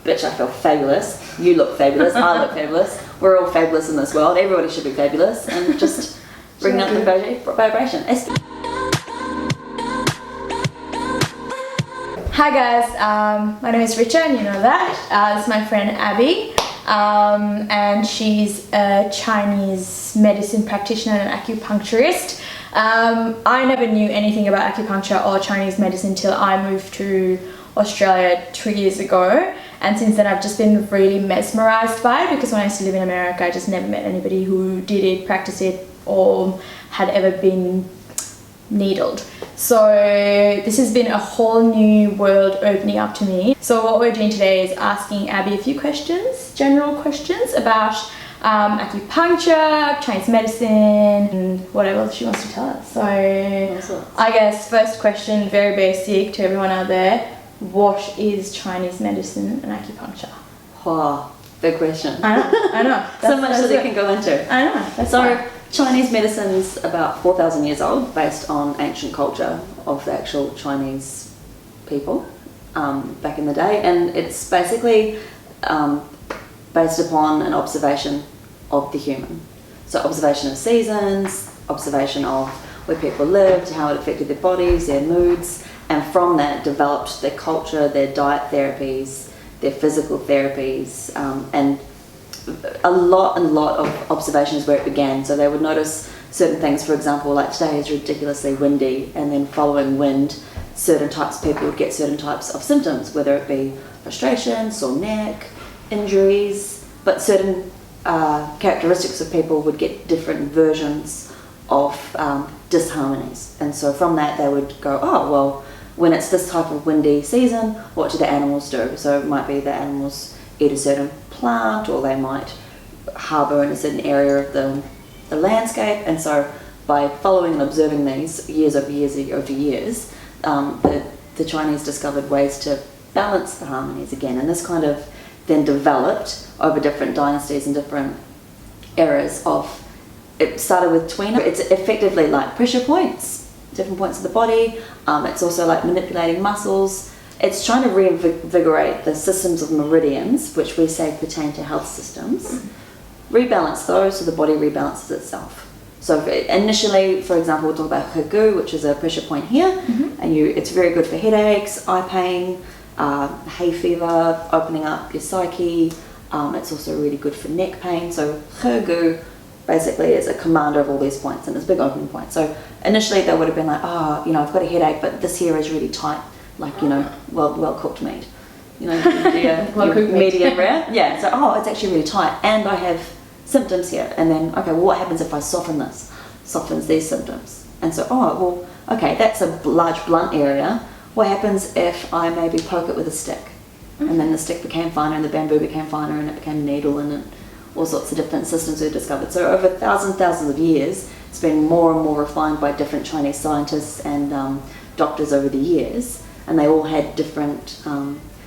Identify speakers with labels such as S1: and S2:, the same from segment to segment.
S1: bitch, I feel fabulous. You look fabulous. I look fabulous. We're all fabulous in this world. Everybody should be fabulous, and just bring up the vibration.
S2: Hi guys, my name is Richa, and you know that. This is my friend Abbie, and she's a Chinese medicine practitioner and acupuncturist. I never knew anything about acupuncture or Chinese medicine till I moved to Australia 2 years ago, and since then I've just been really mesmerized by it, because when I used to live in America I just never met anybody who did it, practiced it, or had ever been needled. So this has been a whole new world opening up to me. So what we're doing today is asking Abbie a few questions, general questions about acupuncture, Chinese medicine, and whatever else she wants to tell us. So I guess first question, very basic to everyone out there, what is Chinese medicine and acupuncture?
S1: Oh, big question.
S2: I know.
S1: So much that it can go into.
S2: I know.
S1: So Chinese medicine's about 4,000 years old, based on ancient culture of the actual Chinese people back in the day, and it's basically based upon an observation of the human. So observation of seasons, observation of where people lived, how it affected their bodies, their moods, and from that developed their culture, their diet therapies, their physical therapies, and a lot of observations where it began. So they would notice certain things, for example, like today is ridiculously windy, and then following wind, certain types of people would get certain types of symptoms, whether it be frustration, sore neck, injuries, but certain characteristics of people would get different versions of disharmonies. And so from that they would go, oh well, when it's this type of windy season, what do the animals do? So it might be the animals eat a certain plant, or they might harbour in a certain area of the landscape. And so by following and observing these years over years, the Chinese discovered ways to balance the harmonies again, and this kind of then developed over different dynasties and different eras of, it started with Tweener. It's effectively like pressure points, different points of the body. It's also like manipulating muscles. It's trying to reinvigorate the systems of meridians, which we say pertain to health systems, rebalance those so the body rebalances itself. So initially, for example, we'll talk about Hegu, which is a pressure point here, and it's very good for headaches, eye pain, hay fever, opening up your psyche. It's also really good for neck pain. So Hegu basically is a commander of all these points, and it's a big opening point. So initially they would have been like, oh, I've got a headache, but this here is really tight. Like, well cooked meat, your medium rare. Yeah, so, oh, it's actually really tight, and I have symptoms here. And then, okay, well, what happens if I soften this? Softens these symptoms. And so, oh, well, okay, that's a large blunt area. What happens if I maybe poke it with a stick? And then the stick became finer, and the bamboo became finer, and it became a needle, and all sorts of different systems were discovered. So over thousands of years, it's been more and more refined by different Chinese scientists and doctors over the years. And they all had different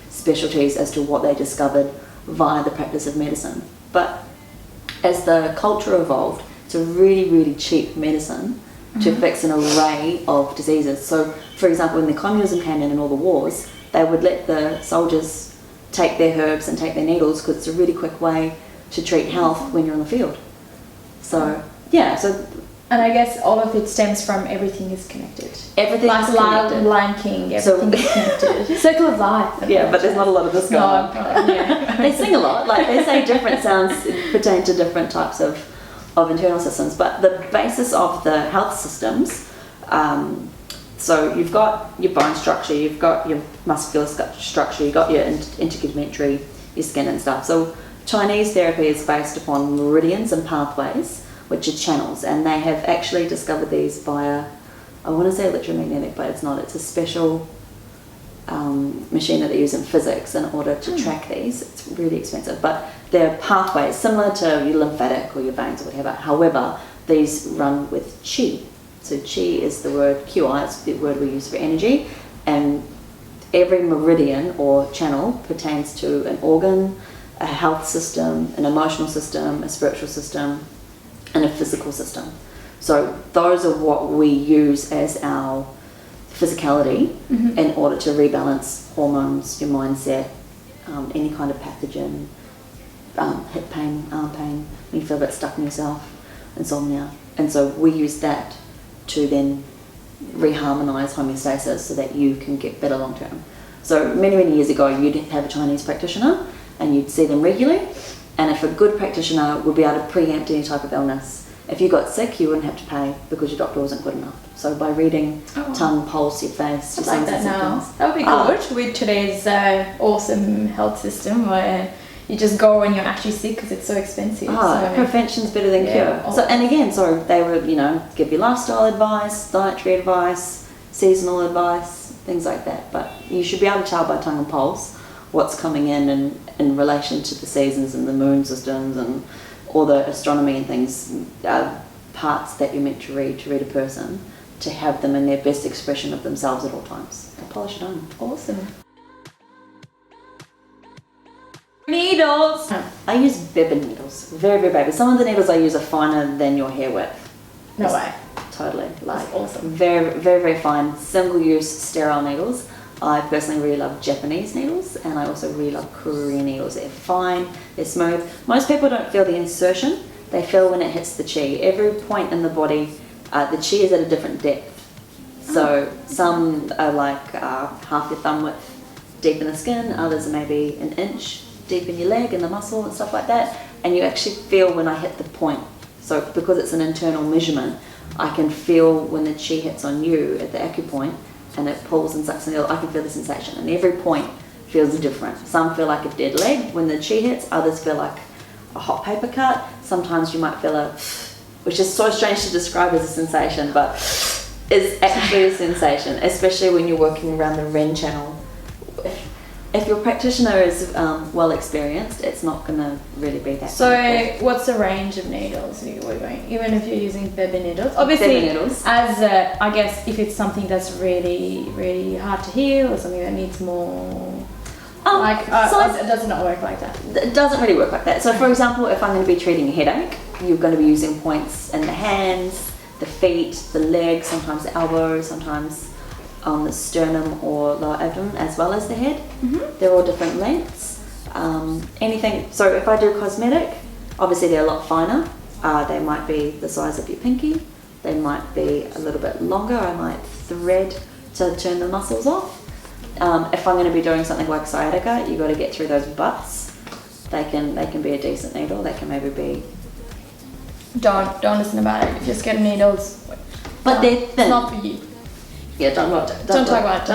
S1: specialties as to what they discovered via the practice of medicine. But as the culture evolved, it's a really, really cheap medicine to fix an array of diseases. So, for example, when the communism came in and all the wars, they would let the soldiers take their herbs and take their needles, because it's a really quick way to treat health when you're in the field. So, yeah, so...
S2: And I guess all of it stems from everything is connected.
S1: Everything is connected.
S2: Lion King, everything is connected. Circle of life.
S1: Yeah, but there's not a lot of this going on.
S2: Yeah.
S1: They sing a lot, like they say different sounds pertain to different types of internal systems, but the basis of the health systems, so you've got your bone structure, you've got your muscular structure, you've got your integumentary, your skin and stuff. So Chinese therapy is based upon meridians and pathways, which are channels, and they have actually discovered these via, I want to say electromagnetic, but it's not. It's a special machine that they use in physics in order to track these. It's really expensive, but they're pathways similar to your lymphatic or your veins or whatever. However, these run with qi. So qi is the word qi, it's the word we use for energy, and every meridian or channel pertains to an organ, a health system, an emotional system, a spiritual system, and a physical system. So those are what we use as our physicality in order to rebalance hormones, your mindset, any kind of pathogen, hip pain, arm pain, when you feel a bit stuck in yourself, insomnia. And so we use that to then reharmonise homeostasis so that you can get better long term. So many years ago, you'd have a Chinese practitioner and you'd see them regularly, and if a good practitioner would be able to preempt any type of illness, if you got sick, you wouldn't have to pay because your doctor wasn't good enough. So by reading tongue, pulse, your face, your signs and symptoms.
S2: That would be good with today's awesome health system where you just go when you're actually sick because it's so expensive.
S1: Prevention's better than cure. So, and again, so they would, give you lifestyle advice, dietary advice, seasonal advice, things like that. But you should be able to tell by tongue and pulse what's coming in relation to the seasons and the moon systems and all the astronomy and things, parts that you're meant to read a person, to have them in their best expression of themselves at all times. To polish it on.
S2: Awesome.
S1: Needles! I use bibber needles. Very, very baby. Some of the needles I use are finer than your hair width.
S2: No way.
S1: Totally.
S2: That's awesome.
S1: Very, very, very fine, single-use sterile needles. I personally really love Japanese needles, and I also really love Korean needles. They're fine, they're smooth. Most people don't feel the insertion, they feel when it hits the chi. Every point in the body, the chi is at a different depth. So some are like half your thumb width deep in the skin, others are maybe an inch deep in your leg and the muscle and stuff like that. And you actually feel when I hit the point. So because it's an internal measurement, I can feel when the chi hits on you at the acupoint, and it pulls and sucks the needle, I can feel the sensation, and every point feels different. Some feel like a dead leg when the chi hits, others feel like a hot paper cut. Sometimes you might feel which is so strange to describe as a sensation, but is actually a sensation, especially when you're working around the Ren channel. If your practitioner is well experienced, it's not going to really be that.
S2: So what's the range of needles you're going? Even if you're using bibber needles, obviously,
S1: needles.
S2: As I guess if it's something that's really, really hard to heal or something that needs more, it does not work like that.
S1: It doesn't really work like that. So for example, if I'm going to be treating a headache, you're going to be using points in the hands, the feet, the legs, sometimes the elbows, sometimes on the sternum or lower abdomen, as well as the head. Mm-hmm. They're all different lengths. Anything. So if I do cosmetic, obviously they're a lot finer. They might be the size of your pinky. They might be a little bit longer. I might thread to turn the muscles off. If I'm going to be doing something like sciatica, you've got to get through those butts. They can be a decent needle. They can maybe be.
S2: Don't listen about it. If you're scared of needles,
S1: but they're thin.
S2: It's not for you.
S1: Yeah, don't talk
S2: about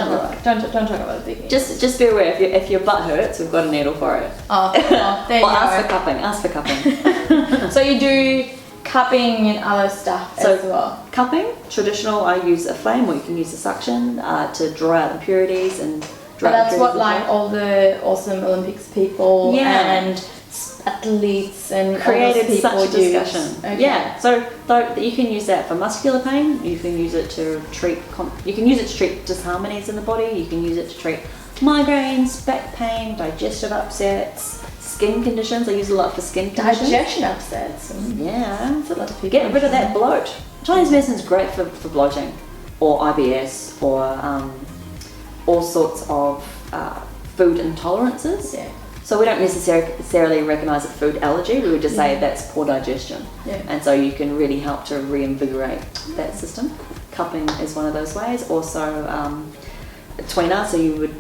S2: it.
S1: Just be aware, if your butt hurts, we've got a needle for it.
S2: There you go.
S1: Ask for cupping.
S2: So you do cupping and other stuff as well?
S1: Cupping, traditional, I use a flame, or you can use a suction to draw out impurities and
S2: But that's what all the awesome Olympics people and athletes and
S1: created such a discussion.
S2: Okay.
S1: Yeah, so you can use that for muscular pain. You can use it to treat. You can use it to treat disharmonies in the body. You can use it to treat migraines, back pain, digestive upsets, skin conditions. I use it a lot for skin conditions.
S2: Digestion upsets.
S1: Yeah,
S2: that's a lot of people.
S1: Get rid of that bloat. Chinese medicine is great for bloating, or IBS, or all sorts of food intolerances.
S2: Yeah.
S1: So we don't necessarily recognise a food allergy. We would just say that's poor digestion.
S2: Yeah.
S1: And so you can really help to reinvigorate that system. Cupping is one of those ways. Also, a tweener. So you would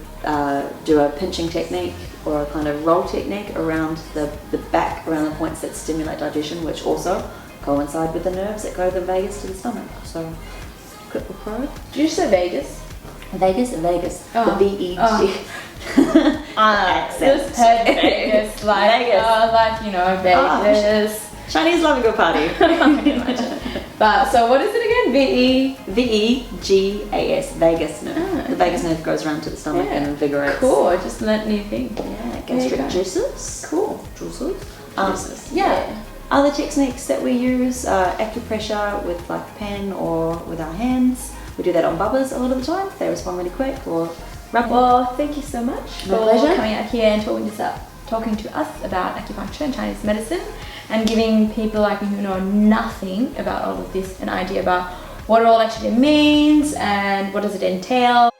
S1: do a pinching technique or a kind of roll technique around the back, around the points that stimulate digestion, which also coincide with the nerves that go from vagus to the stomach. So, quick pro.
S2: Did you say Vegas?
S1: Vegas. The V-E-G.
S2: Just heard Vegas, Vegas.
S1: Chinese love a good party.
S2: I can imagine. But so what is it again?
S1: V-E-G-A-S, vagus nerve. The vagus nerve goes around to the stomach and invigorates.
S2: Cool, I just learnt new thing.
S1: Yeah, gastric juices.
S2: Cool.
S1: Juices. Yeah. Other techniques that we use are acupressure with like a pen or with our hands. We do that on bubbers a lot of the time. They respond really quick. Or rub.
S2: Well, thank you so much for coming out here and talking to us about acupuncture and Chinese medicine, and giving people like me who know nothing about all of this an idea about what it all actually means and what does it entail.